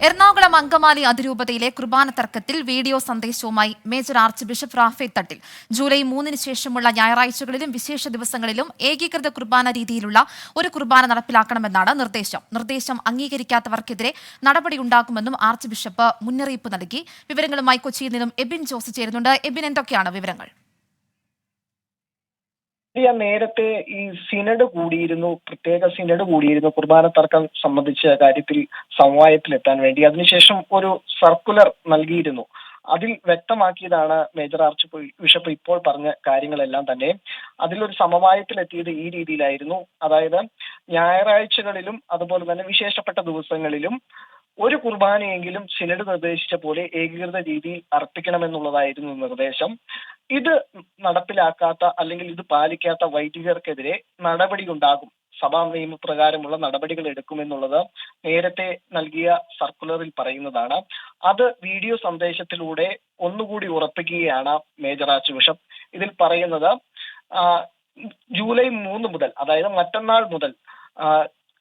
എറണാകുളം അങ്കമാലി അതിരൂപതയിലെ കുർബാന തർക്കത്തിൽ വീഡിയോ സന്ദേശവുമായി major arch bishop Raphael Thattil. July 3 ശേഷമുള്ള ഞായറാഴ്ചകളിലും വിശേഷ ദിവസങ്ങളിലും ഏകീകൃത കുർബാന രീതിയിലുള്ള ഒരു കുർബാന നടപ്പിലാക്കണമെന്നാണ് നിർദ്ദേശം അംഗീകരിക്കാത്തവർക്കെതിരെ നടപടിയുണ്ടാകുമെന്നും ആർച്ച് ബിഷപ്പ് മുന്നറിയിപ്പ് നൽകി. വിവരങ്ങളുമായി കൊച്ചിയിൽ നിന്നും എബിൻ ജോസ് ചേരുന്നുണ്ട്. എബിൻ, എന്തൊക്കെയാണ് വിവരങ്ങൾ? നേരത്തെ ഈ സിനഡ് കൂടിയിരുന്നു, പ്രത്യേക സിനഡ് കൂടിയിരുന്നു കുർബാന തർക്കം സംബന്ധിച്ച കാര്യത്തിൽ സമവായത്തിലെത്താൻ വേണ്ടി. അതിനുശേഷം ഒരു സർക്കുലർ നൽകിയിരുന്നു. അതിൽ വ്യക്തമാക്കിയതാണ് മേജർ ആർച്ച് ബിഷപ്പ് ഇപ്പോൾ പറഞ്ഞ കാര്യങ്ങളെല്ലാം തന്നെ. അതിലൊരു സമവായത്തിലെത്തിയത് ഈ രീതിയിലായിരുന്നു. അതായത് ഞായറാഴ്ചകളിലും അതുപോലെ തന്നെ വിശേഷപ്പെട്ട ദിവസങ്ങളിലും ഒരു കുർബാനയെങ്കിലും സിനഡ് നിർദ്ദേശിച്ച പോലെ ഏകീകൃത രീതിയിൽ അർപ്പിക്കണമെന്നുള്ളതായിരുന്നു നിർദ്ദേശം. ഇത് നടപ്പിലാക്കാത്ത അല്ലെങ്കിൽ ഇത് പാലിക്കാത്ത വൈദികർക്കെതിരെ നടപടി ഉണ്ടാകും, സഭാ നിയമപ്രകാരമുള്ള നടപടികൾ എടുക്കുമെന്നുള്ളത് നേരത്തെ നൽകിയ സർക്കുലറിൽ പറയുന്നതാണ്. അത് വീഡിയോ സന്ദേശത്തിലൂടെ ഒന്നുകൂടി ഉറപ്പിക്കുകയാണ് മേജർ ആർച്ച് ബിഷപ്പ്. ഇതിൽ പറയുന്നത് ജൂലൈ 3 മുതൽ, അതായത് മറ്റന്നാൾ മുതൽ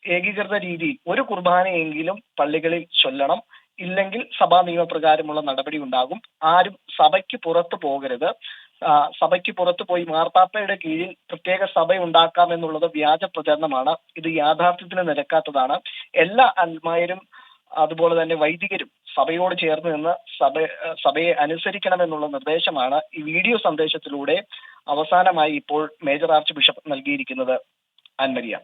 ഏകീകൃത രീതിയിൽ ഒരു കുർബാനയെങ്കിലും പള്ളികളിൽ ചൊല്ലണം. ഇല്ലെങ്കിൽ സഭാ നിയമപ്രകാരമുള്ള നടപടി ഉണ്ടാകും. ആരും സഭയ്ക്ക് പുറത്തു പോകരുത്. സഭയ്ക്ക് പുറത്തു പോയി മാർപ്പാപ്പയുടെ കീഴിൽ പ്രത്യേക സഭ ഉണ്ടാക്കാമെന്നുള്ളത് വ്യാജ പ്രചരണമാണ്. ഇത് യാഥാർത്ഥ്യത്തിന് നിരക്കാത്തതാണ്. എല്ലാ അൽമായരും അതുപോലെ തന്നെ വൈദികരും സഭയോട് ചേർന്ന് നിന്ന് സഭയെ അനുസരിക്കണമെന്നുള്ള നിർദ്ദേശമാണ് ഈ വീഡിയോ സന്ദേശത്തിലൂടെ അവസാനമായി ഇപ്പോൾ മേജർ ആർച്ച് ബിഷപ്പ് നൽകിയിരിക്കുന്നത്. ആൻമരിയ.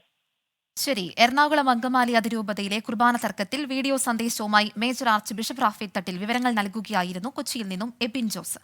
ശരി. എറണാകുളം അങ്കമാലി അതിരൂപതയിലെ കുർബാന തർക്കത്തിൽ വീഡിയോ സന്ദേശവുമായി major arch bishop Raphael Thattil വിവരങ്ങൾ നൽകുകയായിരുന്നു. കൊച്ചിയിൽ നിന്നും എബിൻ ജോസ്.